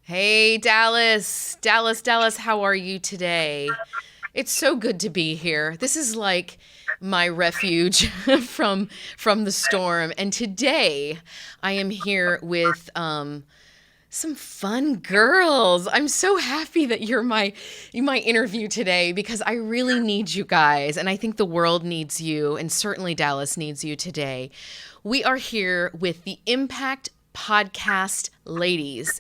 Hey, Dallas. Dallas, how are you today? It's so good to be here. This is like my refuge from the storm. And today I am here with some fun girls. I'm so happy that you're my interview today because I really need you guys and I think the world needs you and certainly Dallas needs you today. We are here with the Impact Podcast ladies,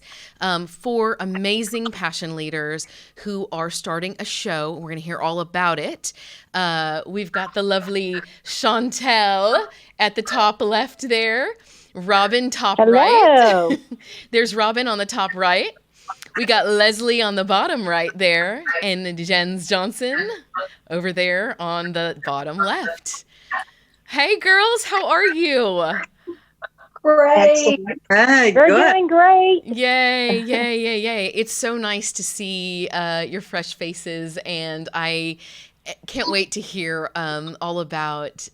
four amazing passion leaders who are starting a show. We're going to hear all about it. We've got the lovely Chauntel at the top left there. Robin top right. Hello. There's Robin on the top right. We got Leslie on the bottom right there, and Jens Johnson over there on the bottom left. Hey girls, how are you? Great. Excellent. Hey, We're good. doing great. Yay, yay, yay, yay. It's so nice to see your fresh faces, and I can't wait to hear all about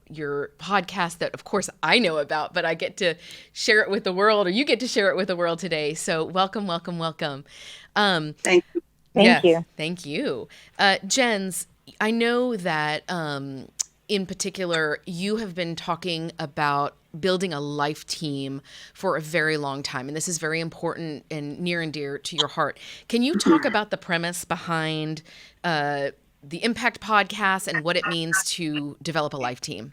your podcast that, of course, I know about, but I get to share it with the world, or you get to share it with the world today. So welcome, welcome, welcome. Thank you. Thank you. Thank you. Jens, I know that in particular, you have been talking about building a life team for a very long time, and this is very important and near and dear to your heart. Can you talk about the premise behind the Impact Podcast and what it means to develop a life team?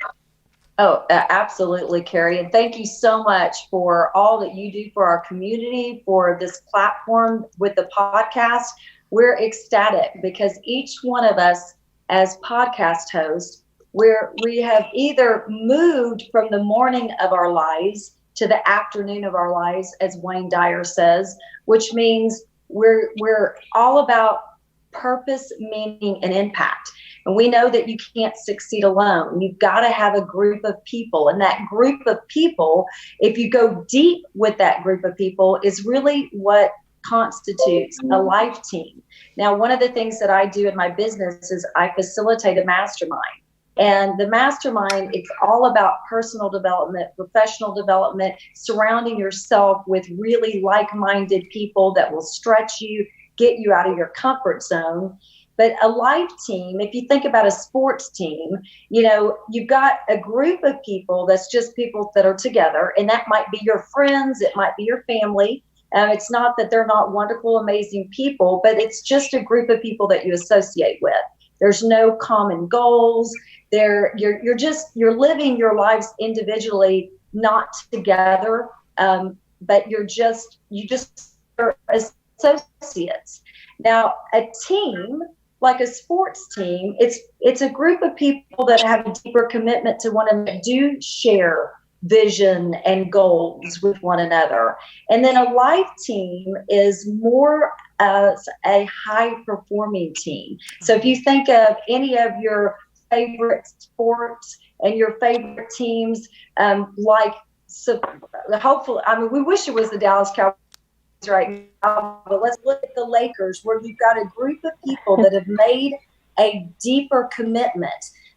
Oh, absolutely, Carrie. And thank you so much for all that you do for our community, for this platform with the podcast. We're ecstatic because each one of us as podcast hosts, we have either moved from the morning of our lives to the afternoon of our lives, as Wayne Dyer says, which means we're all about purpose, meaning, and impact. And we know that you can't succeed alone. You've got to have a group of people. And that group of people, if you go deep with that group of people, is really what constitutes a life team. Now, one of the things that I do in my business is I facilitate a mastermind. And the mastermind, it's all about personal development, professional development, surrounding yourself with really like-minded people that will stretch you, get you out of your comfort zone. But a life team, if you think about a sports team, you've got a group of people that's just people that are together, and that might be your friends, it might be your family. It's not that they're not wonderful, amazing people, but it's just a group of people that you associate with. There's no common goals. You're living your lives individually, not together, but you just are associates. Now, a team, like a sports team, it's a group of people that have a deeper commitment to one another, do share vision and goals with one another. And then a life team is more as a high performing team. So if you think of any of your favorite sports and your favorite teams, hopefully, we wish it was the Dallas Cowboys right now, but let's look at the Lakers, where you've got a group of people that have made a deeper commitment,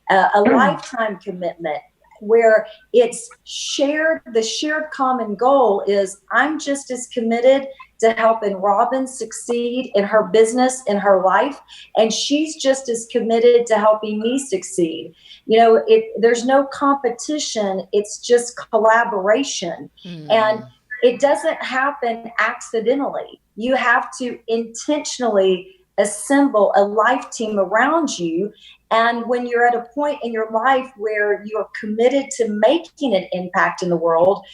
a lifetime commitment, where it's shared. The shared common goal is I'm just as committed to helping Robin succeed in her business, in her life, and she's just as committed to helping me succeed. There's no competition, it's just collaboration. And it doesn't happen accidentally. You have to intentionally assemble a life team around you. And when you're at a point in your life where you're committed to making an impact in the world,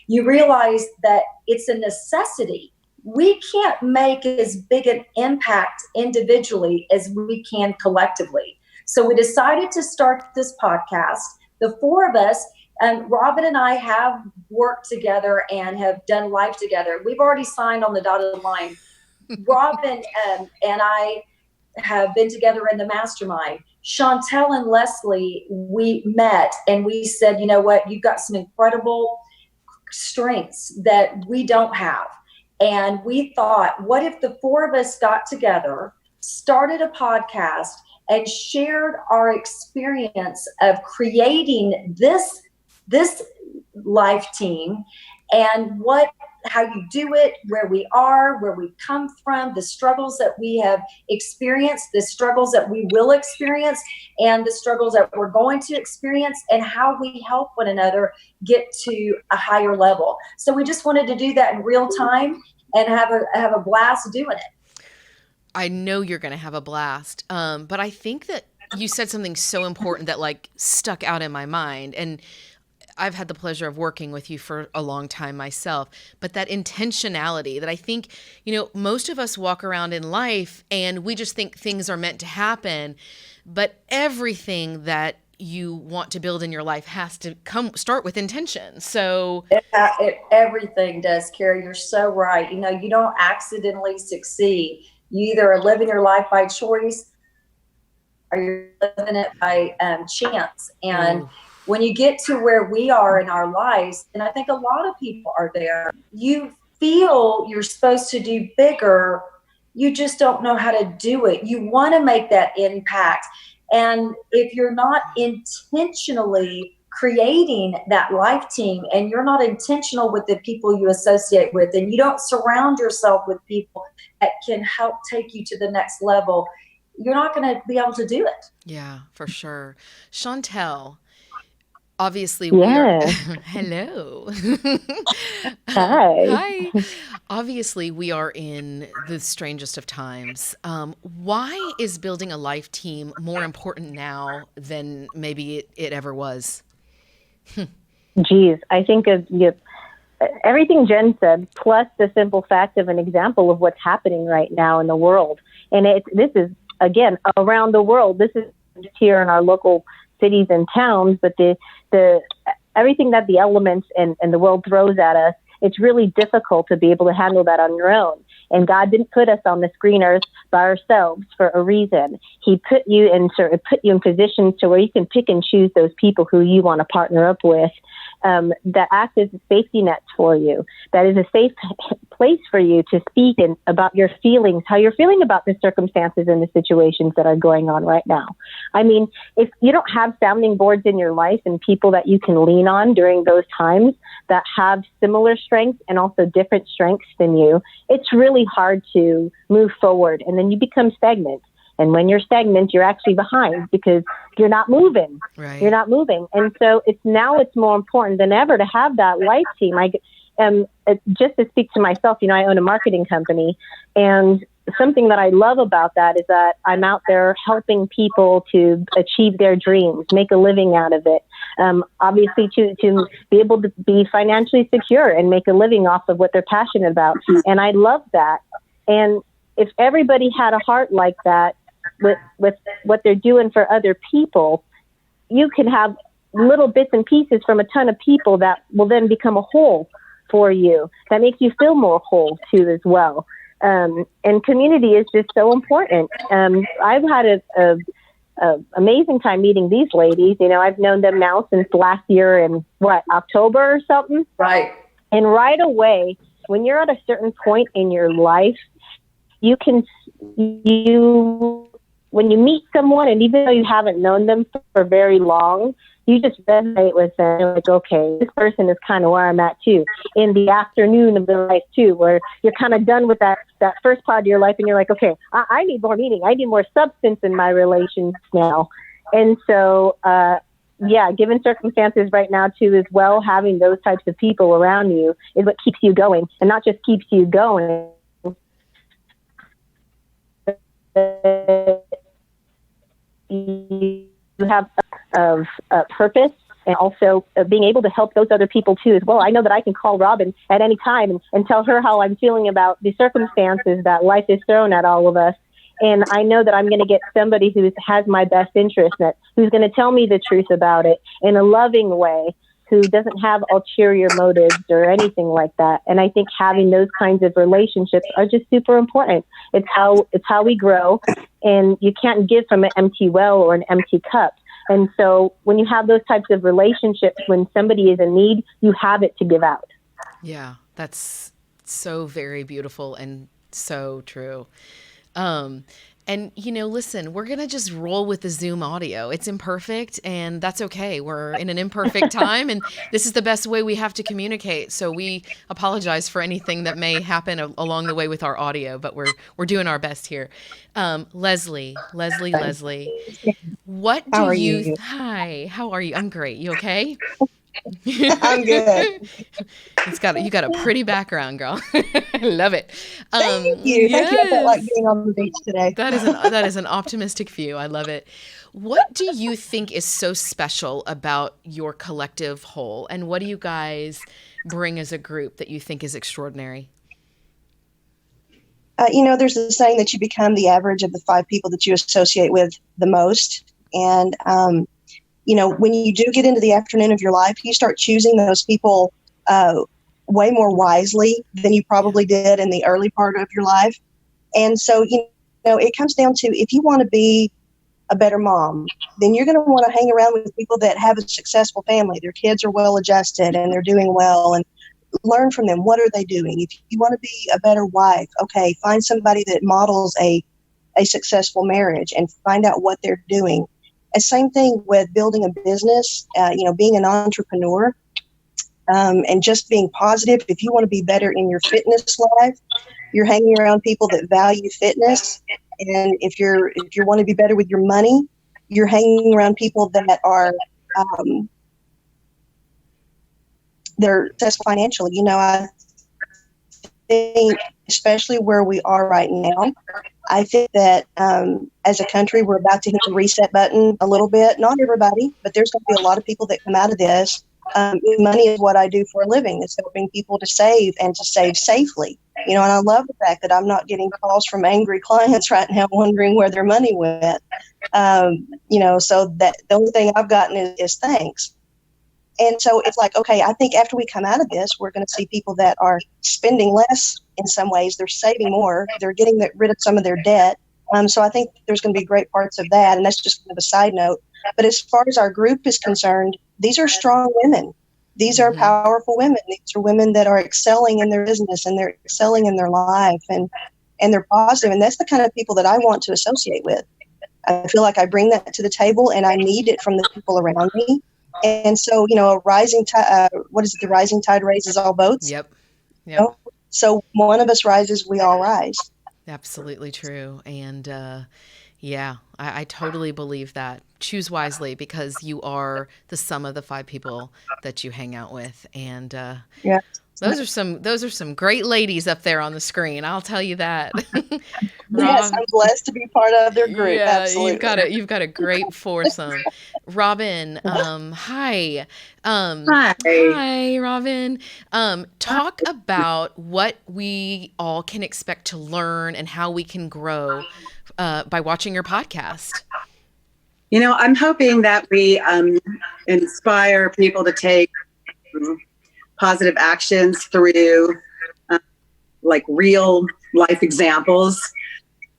you realize that it's a necessity. We can't make as big an impact individually as we can collectively. So we decided to start this podcast. The four of us, and Robin and I have worked together and have done life together. We've already signed on the dotted line. Robin and I have been together in the mastermind. Chauntel and Leslie, we met and we said, you know what, you've got some incredible strengths that we don't have. And we thought, what if the four of us got together, started a podcast, and shared our experience of creating this life team, and how you do it, where we are, where we've come from, the struggles that we have experienced, the struggles that we will experience, and the struggles that we're going to experience, and how we help one another get to a higher level. So we just wanted to do that in real time and have a blast doing it. I know you're going to have a blast. But I think that you said something so important that like stuck out in my mind. And I've had the pleasure of working with you for a long time myself, but that intentionality that I think, most of us walk around in life and we just think things are meant to happen, but everything that you want to build in your life has to start with intention. So Everything does, Carrie. You're so right. You don't accidentally succeed. You either are living your life by choice or you're living it by chance. And when you get to where we are in our lives, and I think a lot of people are there, you feel you're supposed to do bigger. You just don't know how to do it. You want to make that impact. And if you're not intentionally creating that life team, and you're not intentional with the people you associate with, and you don't surround yourself with people that can help take you to the next level, you're not going to be able to do it. Yeah, for sure. Chauntel, obviously hello. Hi. Obviously we are in the strangest of times. Why is building a life team more important now than maybe it ever was? Geez, I think of everything Jen said, plus the simple fact of an example of what's happening right now in the world. And this is, again, around the world. This is just here in our local cities and towns, but the everything that the elements and the world throws at us, it's really difficult to be able to handle that on your own. And God didn't put us on this green earth by ourselves for a reason. He put you in positions to where you can pick and choose those people who you want to partner up with, that act as a safety net for you. That is a safe place for you to speak about your feelings, how you're feeling about the circumstances and the situations that are going on right now. I mean, if you don't have sounding boards in your life and people that you can lean on during those times that have similar strengths and also different strengths than you, it's really hard to move forward. And then you become stagnant. And when you're stagnant, you're actually behind because you're not moving. Right. You're not moving. And so it's more important than ever to have that life team. Just to speak to myself, I own a marketing company, and something that I love about that is that I'm out there helping people to achieve their dreams, make a living out of it. Obviously to be able to be financially secure and make a living off of what they're passionate about. And I love that. And if everybody had a heart like that, with what they're doing for other people, you can have little bits and pieces from a ton of people that will then become a whole for you. That makes you feel more whole too as well. And community is just so important. I've had a amazing time meeting these ladies. I've known them now since last year in October or something. Right. And right away, when you're at a certain point in your life, when you meet someone, and even though you haven't known them for very long, you just resonate with them. You're like, okay, this person is kind of where I'm at too. In the afternoon of their life too, where you're kind of done with that first part of your life, and you're like, okay, I need more meaning. I need more substance in my relations now. And so, given circumstances right now too as well, having those types of people around you is what keeps you going, and not just keeps you going. You have of purpose, and also being able to help those other people too as well. I know that I can call Robin at any time and tell her how I'm feeling about the circumstances that life has thrown at all of us. And I know that I'm going to get somebody who has my best interest, who's going to tell me the truth about it in a loving way, who doesn't have ulterior motives or anything like that. And I think having those kinds of relationships are just super important. It's how we grow, and you can't give from an empty well or an empty cup. And so when you have those types of relationships, when somebody is in need, you have it to give out. Yeah, that's so very beautiful and so true. And, listen, we're going to just roll with the Zoom audio. It's imperfect, and that's okay. We're in an imperfect time, and this is the best way we have to communicate. So we apologize for anything that may happen along the way with our audio, but we're doing our best here. Leslie, what do How are you... you? Hi, how are you? I'm great. You okay? I'm good. You got a pretty background, girl. I love it. Thank you. Thank you. I felt like Yes. being on the beach today. That is an optimistic view. I love it. What do you think is so special about your collective whole, and what do you guys bring as a group that you think is extraordinary? There's a saying that you become the average of the 5 people that you associate with the most. And, when you do get into the afternoon of your life, you start choosing those people way more wisely than you probably did in the early part of your life. And so, it comes down to, if you want to be a better mom, then you're going to want to hang around with people that have a successful family. Their kids are well adjusted and they're doing well, and learn from them. What are they doing? If you want to be a better wife, okay, find somebody that models a successful marriage and find out what they're doing. And same thing with building a business, being an entrepreneur, and just being positive. If you want to be better in your fitness life, you're hanging around people that value fitness. And if you want to be better with your money, you're hanging around people that are they're successful financially. I think, especially where we are right now, I think that as a country, we're about to hit the reset button a little bit. Not everybody, but there's going to be a lot of people that come out of this. Money is what I do for a living. It's helping people to save and to save safely. And I love the fact that I'm not getting calls from angry clients right now wondering where their money went. So that the only thing I've gotten is thanks. And so it's like, okay, I think after we come out of this, we're going to see people that are spending less in some ways. They're saving more. They're getting rid of some of their debt. So I think there's going to be great parts of that. And that's just kind of a side note. But as far as our group is concerned, these are strong women. These are powerful women. These are women that are excelling in their business and they're excelling in their life, and they're positive. And that's the kind of people that I want to associate with. I feel like I bring that to the table and I need it from the people around me. And so, a rising tide, the rising tide raises all boats? Yep. So one of us rises, we all rise. Absolutely true. And I totally believe that. Choose wisely, because you are the sum of the 5 people that you hang out with. And those are some great ladies up there on the screen. I'll tell you that. Yes, I'm blessed to be part of their group. Yeah, absolutely. you've got a great foursome. Robin, hi. Hi. Hi, Robin. Talk about what we all can expect to learn and how we can grow by watching your podcast. I'm hoping that we inspire people to take positive actions through like real life examples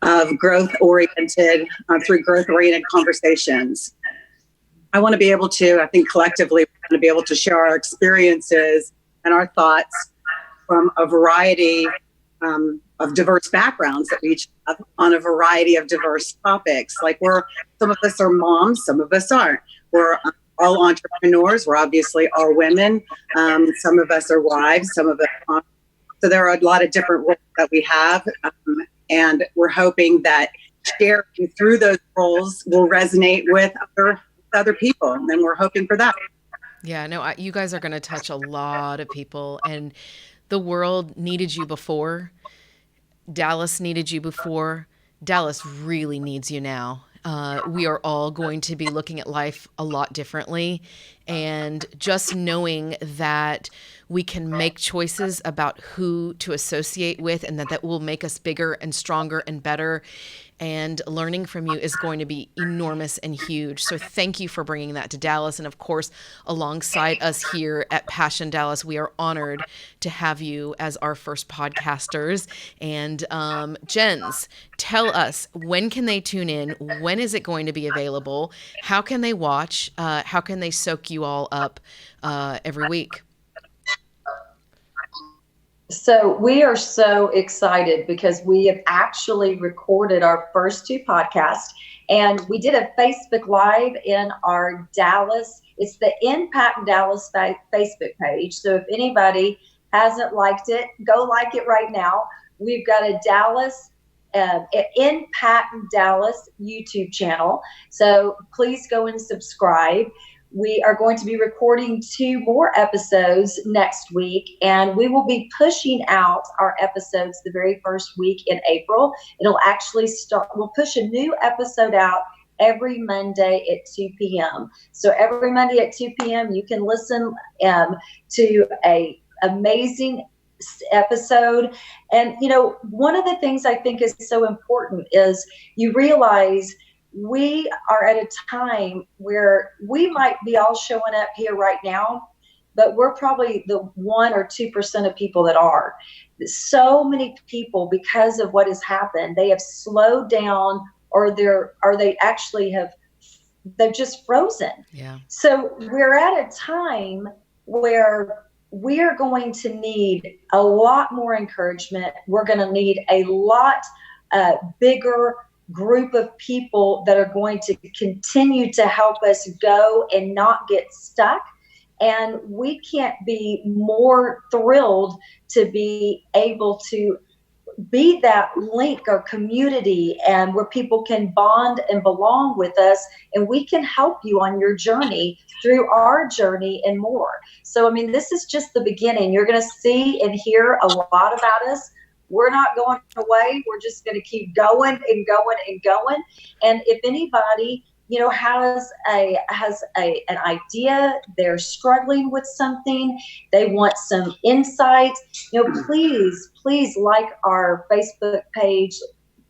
of through growth-oriented conversations. I want to be able to, I think collectively, we want to be able to share our experiences and our thoughts from a variety of diverse backgrounds that we each have on a variety of diverse topics. Like some of us are moms, some of us aren't. We're all entrepreneurs. We're obviously all women. Some of us are wives, some of us aren't. So there are a lot of different roles that we have. And we're hoping that sharing through those roles will resonate with other people. And we're hoping for that. Yeah, no, you guys are going to touch a lot of people, and the world needed you before. Dallas needed you before. Dallas really needs you now. We are all going to be looking at life a lot differently. And just knowing that we can make choices about who to associate with, and that will make us bigger and stronger and better. And learning from you is going to be enormous and huge. So thank you for bringing that to Dallas. And of course, alongside us here at Passion Dallas, we are honored to have you as our first podcasters. And Jens, tell us, when can they tune in? When is it going to be available? How can they watch? How can they soak you all up every week? So we are so excited because we have actually recorded our first 2 podcasts, and we did a Facebook Live in our Dallas. It's the Impact Dallas Facebook page. So if anybody hasn't liked it, go like it right now. We've got a Impact Dallas YouTube channel. So please go and subscribe. We are going to be recording 2 more episodes next week, and we will be pushing out our episodes the very first week in April. It'll actually we'll push a new episode out every Monday at 2 p.m. So every Monday at 2 p.m. you can listen to a amazing episode. And one of the things I think is so important is you realize we are at a time where we might be all showing up here right now, but we're probably the 1 or 2% of people that are. So many people, because of what has happened, they have slowed down, or they've just frozen. Yeah. So we're at a time where we're going to need a lot more encouragement. We're going to need a lot bigger group of people that are going to continue to help us go and not get stuck. And we can't be more thrilled to be able to be that link or community, and where people can bond and belong with us, and we can help you on your journey through our journey and more. So, I mean, this is just the beginning. You're going to see and hear a lot about us. We're not going away. We're just going to keep going and going and going. And if anybody, has an idea, they're struggling with something, they want some insight, please like our Facebook page,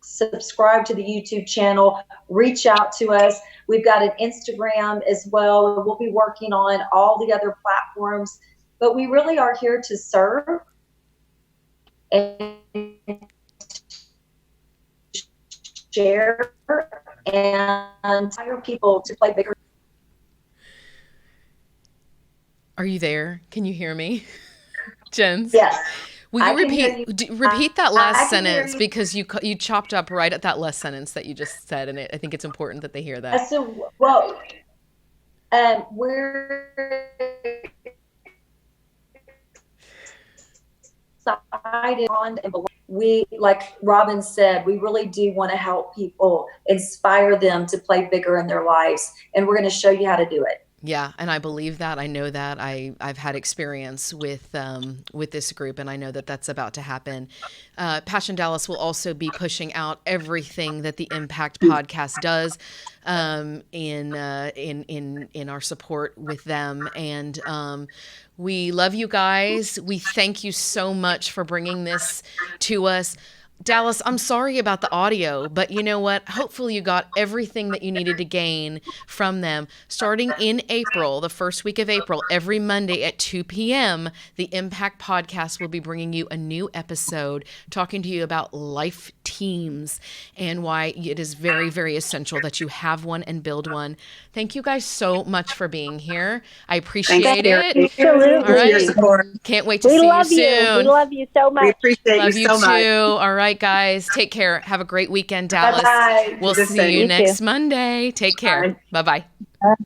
subscribe to the YouTube channel, reach out to us. We've got an Instagram as well. We'll be working on all the other platforms, but we really are here to serve and share and inspire people to play bigger. Are you there? Can you hear me? Jens? Yes. Will you repeat that last sentence, you. because you chopped up right at that last sentence that you just said, and I think it's important that they hear that. So, we're excited and we, like Robin said, we really do want to help people, inspire them to play bigger in their lives, and we're going to show you how to do it. Yeah, and I believe that. I know that. I've had experience with this group, and I know that that's about to happen. Passion Dallas will also be pushing out everything that the Impact Podcast does in our support with them, and we love you guys. We thank you so much for bringing this to us. Dallas, I'm sorry about the audio, but you know what? Hopefully you got everything that you needed to gain from them. Starting in April, the first week of April, every Monday at 2 p.m., the Impact Podcast will be bringing you a new episode talking to you about life teams and why it is very, very essential that you have one and build one. Thank you guys so much for being here. I appreciate it. Absolutely. All right. Your support. Can't wait to see you soon. We love you so much. We appreciate Love you you so too. much. All right, guys. Take care. Have a great weekend, Dallas. Bye-bye. We'll Good see day. you You next too. Monday. Take care. Bye-bye.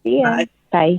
See ya. Bye. Bye.